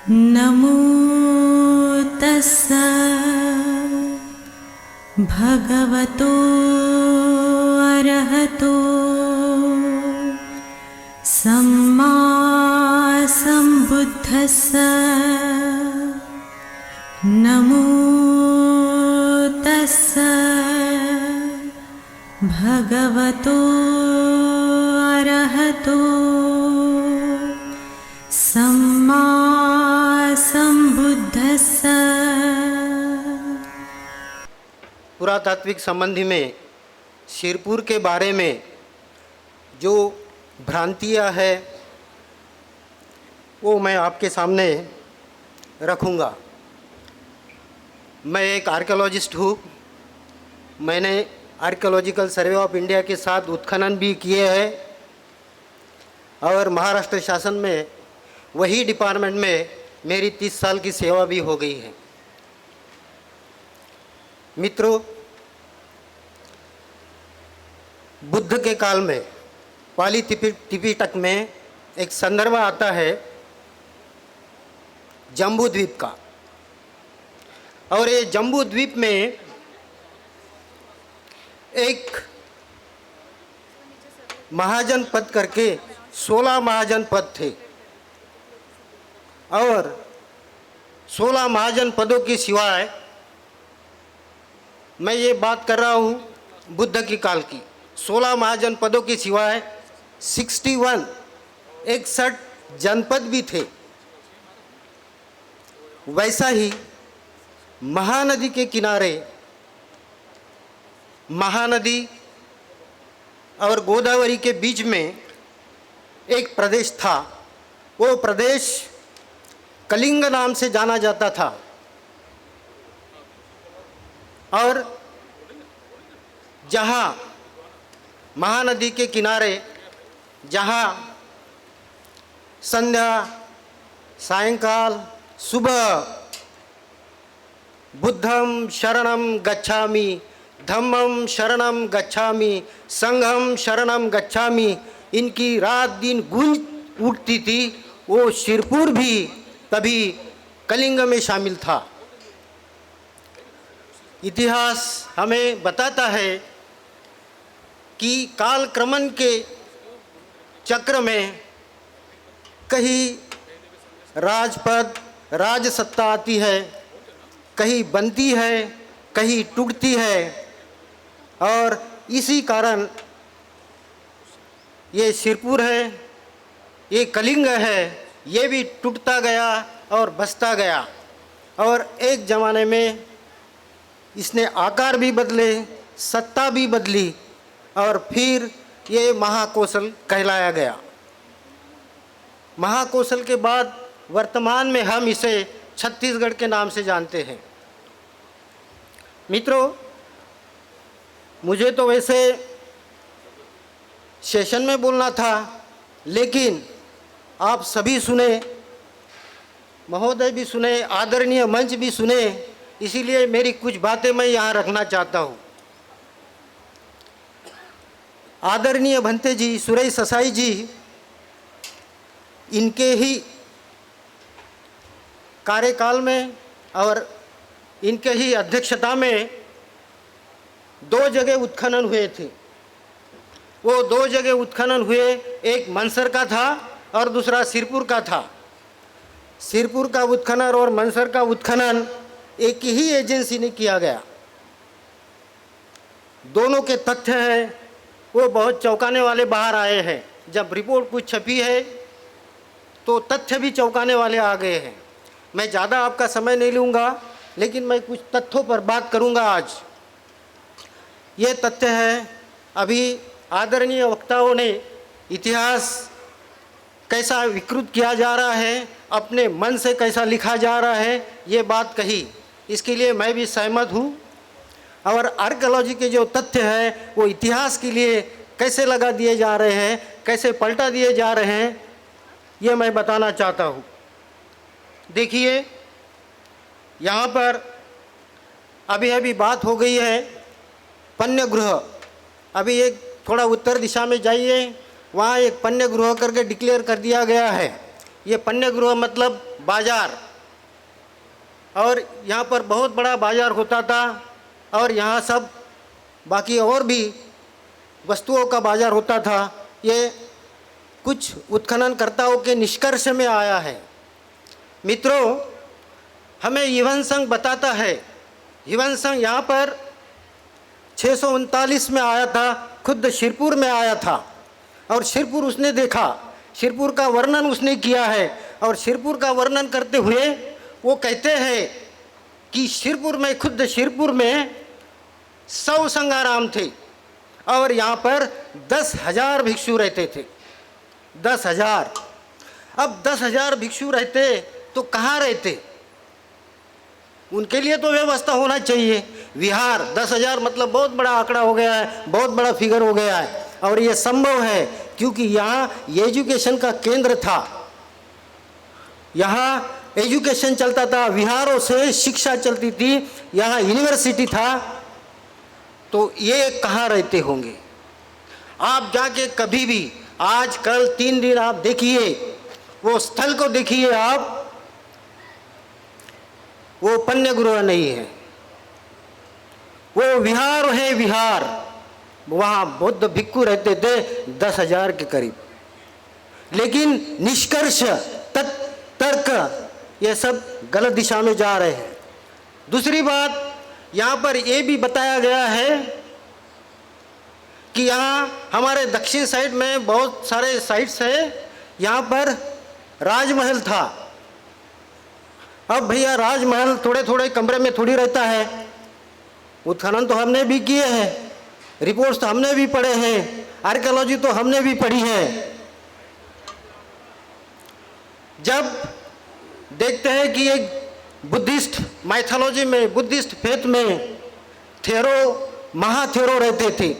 नमो तस्स भगवतो अरहतो सम्मा सम्बुद्धस्स। नमो तस्स भगवतो अरहतो सम्मा सम्बुद्धस्स। पुरातात्विक संबंधी में सिरपुर के बारे में जो भ्रांतियाँ है वो मैं आपके सामने रखूँगा। मैं एक आर्कियोलॉजिस्ट हूँ। मैंने आर्कियोलॉजिकल सर्वे ऑफ इंडिया के साथ उत्खनन भी किए हैं और महाराष्ट्र शासन में वही डिपार्टमेंट में मेरी 30 साल की सेवा भी हो गई है। मित्रों, बुद्ध के काल में पाली त्रिपिटक में एक संदर्भ आता है जम्बू द्वीप का, और ये जम्बू द्वीप में एक महाजनपद करके 16 महाजनपद थे, और 16 महाजनपदों की सिवाय मैं ये बात कर रहा हूँ बुद्ध की काल की, 16 महाजनपदों की सिवाय 61 जनपद भी थे। वैसा ही महानदी के किनारे, महानदी और गोदावरी के बीच में एक प्रदेश था। वो प्रदेश कलिंग नाम से जाना जाता था, और जहाँ महानदी के किनारे, जहाँ संध्या, सायंकाल, सुबह बुद्धं शरणं गच्छामि, धम्मं शरणं गच्छामि, संघं शरणं गच्छामि, इनकी रात दिन गूंज उठती थी। वो सिरपुर भी तभी कलिंग में शामिल था। इतिहास हमें बताता है कि कालक्रमण के चक्र में कहीं राजपद, राजसत्ता आती है, कहीं बनती है, कहीं टूटती है, और इसी कारण ये सिरपुर है, ये कलिंग है, ये भी टूटता गया और बसता गया, और एक ज़माने में इसने आकार भी बदले, सत्ता भी बदली, और फिर ये महाकौशल कहलाया गया। महाकौशल के बाद वर्तमान में हम इसे छत्तीसगढ़ के नाम से जानते हैं। मित्रों, मुझे तो वैसे सेशन में बोलना था, लेकिन आप सभी सुने, महोदय भी सुने, आदरणीय मंच भी सुने, इसीलिए मेरी कुछ बातें मैं यहाँ रखना चाहता हूँ। आदरणीय भंते जी, सुरेश ससाई जी, इनके ही कार्यकाल में और इनके ही अध्यक्षता में 2 जगह उत्खनन हुए थे। वो 2 जगह उत्खनन हुए, एक मनसर का था और दूसरा सिरपुर का था। सिरपुर का उत्खनन और मनसर का उत्खनन एक ही एजेंसी ने किया गया। दोनों के तथ्य हैं वो बहुत चौंकाने वाले बाहर आए हैं। जब रिपोर्ट कुछ छपी है तो तथ्य भी चौंकाने वाले आ गए हैं। मैं ज़्यादा आपका समय नहीं लूँगा, लेकिन मैं कुछ तथ्यों पर बात करूँगा आज। ये तथ्य है, अभी आदरणीय वक्ताओं ने इतिहास कैसा विकृत किया जा रहा है, अपने मन से कैसा लिखा जा रहा है, ये बात कही, इसके लिए मैं भी सहमत हूँ। और आर्कियोलॉजी के जो तथ्य है वो इतिहास के लिए कैसे लगा दिए जा रहे हैं, कैसे पलटा दिए जा रहे हैं, ये मैं बताना चाहता हूँ। देखिए, यहाँ पर अभी अभी बात हो गई है पन्यगृह। अभी एक थोड़ा उत्तर दिशा में जाइए, वहाँ एक पन्यगृह करके डिक्लेयर कर दिया गया है। ये पन्यगृह मतलब बाजार, और यहाँ पर बहुत बड़ा बाजार होता था, और यहाँ सब बाकी और भी वस्तुओं का बाजार होता था। ये कुछ उत्खननकर्ताओं के निष्कर्ष में आया है। मित्रों, हमें युवन संघ बताता है, युवन संघ यहाँ पर 639 में आया था, खुद शिरपुर में आया था, और शिरपुर उसने देखा, शिरपुर का वर्णन उसने किया है। और शिरपुर का वर्णन करते हुए वो कहते हैं कि शिरपुर में, खुद शिरपुर में 100 संघाराम थे, और यहाँ पर 10,000 भिक्षु रहते थे। 10,000। अब 10,000 भिक्षु रहते तो कहाँ रहते? उनके लिए तो व्यवस्था होना चाहिए। विहार 10,000 मतलब बहुत बड़ा आंकड़ा हो गया है, बहुत बड़ा फिगर हो गया है, और ये संभव है क्योंकि यहाँ एजुकेशन का केंद्र था, यहाँ एजुकेशन चलता था, विहारों से शिक्षा चलती थी, यहाँ यूनिवर्सिटी था। तो ये कहाँ रहते होंगे? आप जाके कभी भी आज कल 3 दिन आप देखिए, वो स्थल को देखिए आप, वो पन्यगृह नहीं है, वो विहार है, विहार। वहाँ बुद्ध भिक्षु रहते थे 10,000 के करीब। लेकिन निष्कर्ष, तर्क, ये सब गलत दिशा में जा रहे हैं। दूसरी बात, यहाँ पर ये भी बताया गया है कि यहाँ हमारे दक्षिण साइड में बहुत सारे साइट्स हैं, यहाँ पर राजमहल था। अब भैया राजमहल थोड़े थोड़े कमरे में थोड़ी रहता है। उत्खनन तो हमने भी किए हैं, रिपोर्ट्स तो हमने भी पढ़े हैं, आर्कियोलॉजी तो हमने भी पढ़ी है। जब देखते हैं कि एक बुद्धिस्ट माइथोलॉजी में, बुद्धिस्ट फेथ में थेरो, महाथेरो रहते थे,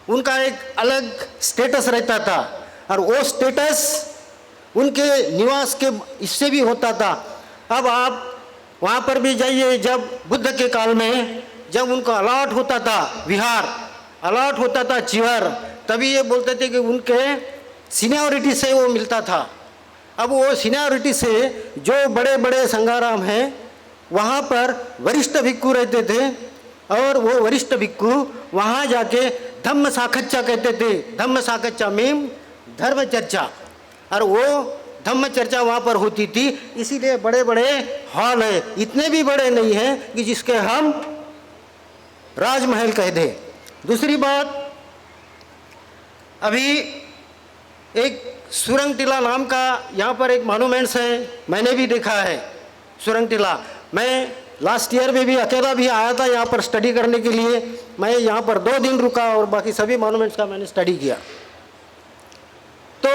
उनका एक अलग स्टेटस रहता था, और वो स्टेटस उनके निवास के इससे भी होता था। अब आप वहाँ पर भी जाइए, जब बुद्ध के काल में जब उनका अलॉट होता था, विहार अलॉट होता था चिवर, तभी ये बोलते थे कि उनके सीनियरिटी से वो मिलता था। अब वो सीनियरिटी से जो बड़े बड़े संघाराम हैं, वहाँ पर वरिष्ठ भिक्षु रहते थे, और वो वरिष्ठ भिक्षु वहाँ जाके धम्म साखच्चा कहते थे। धम्म साखच्चा मीम धर्म चर्चा, और वो धम्म चर्चा वहाँ पर होती थी। इसीलिए बड़े बड़े हॉल है, इतने भी बड़े नहीं हैं कि जिसके हम राजमहल कह दें। दूसरी बात, अभी एक सुरंग टीला नाम का यहाँ पर एक मॉन्यूमेंट्स है, मैंने भी देखा है सुरंग टीला। मैं लास्ट ईयर में भी अकेला भी आया था यहाँ पर स्टडी करने के लिए। मैं यहाँ पर 2 दिन रुका और बाकी सभी मॉन्यूमेंट्स का मैंने स्टडी किया। तो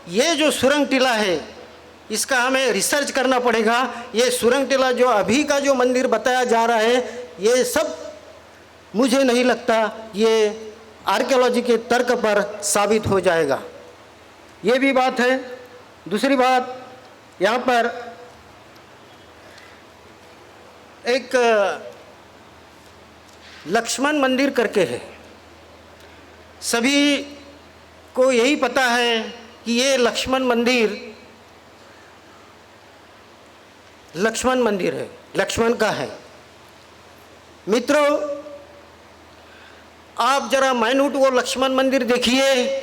ये जो सुरंग टीला है, इसका हमें रिसर्च करना पड़ेगा। ये सुरंग टीला जो अभी का जो मंदिर बताया जा रहा है, ये सब मुझे नहीं लगता ये आर्कियोलॉजी के तर्क पर साबित हो जाएगा। ये भी बात है। दूसरी बात, यहाँ पर एक लक्ष्मण मंदिर करके है, सभी को यही पता है कि ये लक्ष्मण मंदिर है, लक्ष्मण का है। मित्रों, आप जरा माइन्यूट वो लक्ष्मण मंदिर देखिए।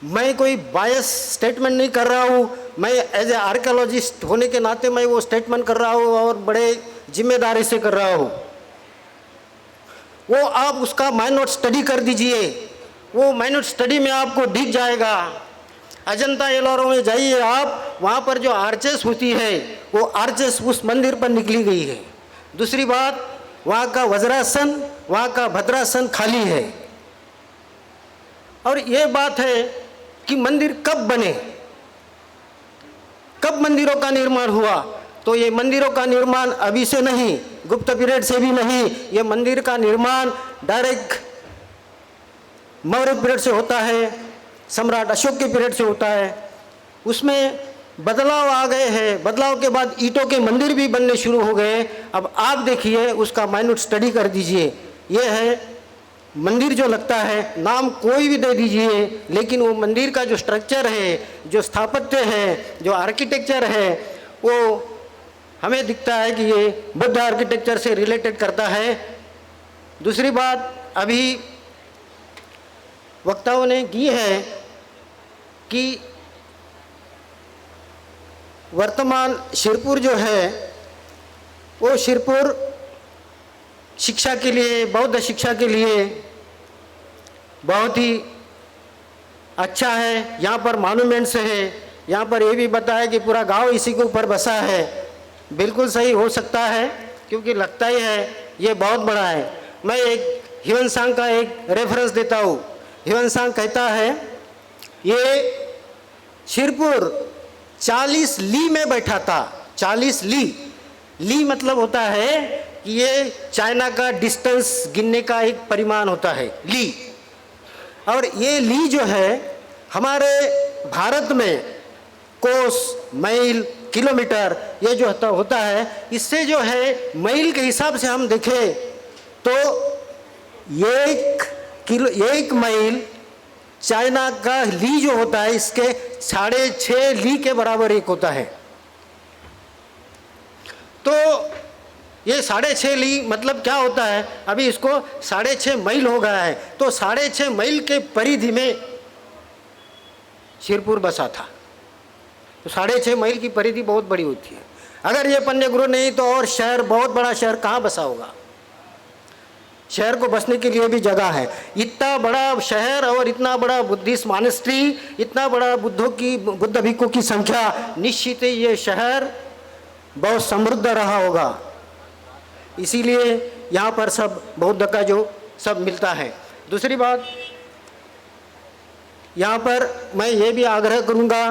मैं कोई बायस स्टेटमेंट नहीं कर रहा हूँ, मैं एज ए आर्कियोलॉजिस्ट होने के नाते मैं वो स्टेटमेंट कर रहा हूँ और बड़े जिम्मेदारी से कर रहा हूँ। वो आप उसका माइन्यूट स्टडी कर दीजिए, वो माइन्यूट स्टडी में आपको दिख जाएगा। अजंता एलोरा में जाइए आप, वहाँ पर जो आर्चेस होती है, वो आर्चेस उस मंदिर पर निकली गई है। दूसरी बात, वहाँ का वज्रासन, वहाँ का भद्रासन खाली है। और ये बात है कि मंदिर कब बने, कब मंदिरों का निर्माण हुआ, तो ये मंदिरों का निर्माण अभी से नहीं, गुप्त पीरियड से भी नहीं। ये मंदिर का निर्माण डायरेक्ट मौर्य पीरियड से होता है, सम्राट अशोक के पीरियड से होता है। उसमें बदलाव आ गए हैं, बदलाव के बाद ईंटों के मंदिर भी बनने शुरू हो गए। अब आप देखिए, उसका माइन्यूट स्टडी कर दीजिए। ये है मंदिर जो लगता है, नाम कोई भी दे दीजिए, लेकिन वो मंदिर का जो स्ट्रक्चर है, जो स्थापत्य है, जो आर्किटेक्चर है, वो हमें दिखता है कि ये बुद्ध आर्किटेक्चर से रिलेटेड करता है। दूसरी बात अभी वक्ताओं ने की है कि वर्तमान शिरपुर जो है वो शिरपुर शिक्षा के लिए, बौद्ध शिक्षा के लिए बहुत ही अच्छा है। यहाँ पर मॉन्यूमेंट्स है, यहाँ पर ये भी बताया कि पूरा गांव इसी के ऊपर बसा है। बिल्कुल सही हो सकता है, क्योंकि लगता ही है ये बहुत बड़ा है। मैं एक ह्यूएन सांग का एक रेफरेंस देता हूँ। ह्यूएन सांग कहता है ये शिरपुर 40 ली में बैठा था। 40 ली, ली मतलब होता है कि ये चाइना का डिस्टेंस गिनने का एक परिमाण होता है, ली। और ये ली जो है हमारे भारत में कोस, माइल, किलोमीटर ये जो होता है, इससे जो है माइल के हिसाब से हम देखें तो एक माइल चाइना का ली जो होता है इसके 6.5 ली के बराबर एक होता है। तो ये 6.5 ली मतलब क्या होता है, अभी इसको 6.5 मील हो गया है, तो 6.5 मील के परिधि में शिरपुर बसा था। तो 6.5 मील की परिधि बहुत बड़ी होती है। अगर ये पन्नेगुरु नहीं तो और शहर, बहुत बड़ा शहर कहाँ बसा होगा। शहर को बसने के लिए भी जगह है। इतना बड़ा शहर और इतना बड़ा बुद्धिस्ट मॉनेस्ट्री, इतना बड़ा बुद्ध भिक्षुओं की संख्या, निश्चित ही ये शहर बहुत समृद्ध रहा होगा। इसीलिए यहाँ पर सब बौद्ध का जो सब मिलता है। दूसरी बात यहाँ पर मैं ये भी आग्रह करूँगा,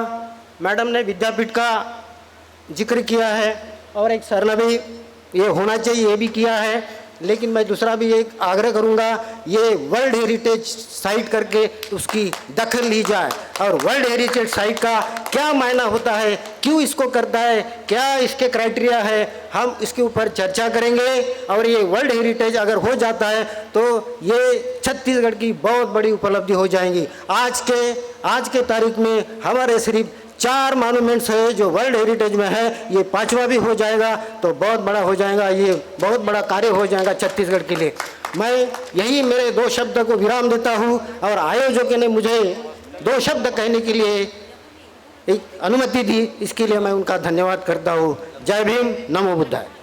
मैडम ने विद्यापीठ का जिक्र किया है और एक सरनामी ये होना चाहिए ये भी किया है, लेकिन मैं दूसरा भी एक आग्रह करूंगा, ये वर्ल्ड हेरिटेज साइट करके उसकी दखल ली जाए। और वर्ल्ड हेरिटेज साइट का क्या मायना होता है, क्यों इसको करता है, क्या इसके क्राइटेरिया है, हम इसके ऊपर चर्चा करेंगे। और ये वर्ल्ड हेरिटेज अगर हो जाता है तो ये छत्तीसगढ़ की बहुत बड़ी उपलब्धि हो जाएंगी। आज के तारीख में हमारे सिर्फ 4 मॉन्यूमेंट्स है जो वर्ल्ड हेरिटेज में है, ये 5वां भी हो जाएगा तो बहुत बड़ा हो जाएगा, ये बहुत बड़ा कार्य हो जाएगा छत्तीसगढ़ के लिए। मैं यही मेरे 2 शब्द को विराम देता हूँ और आयोजकों ने मुझे 2 शब्द कहने के लिए एक अनुमति दी, इसके लिए मैं उनका धन्यवाद करता हूँ। जय भीम, नमो बुद्धाय।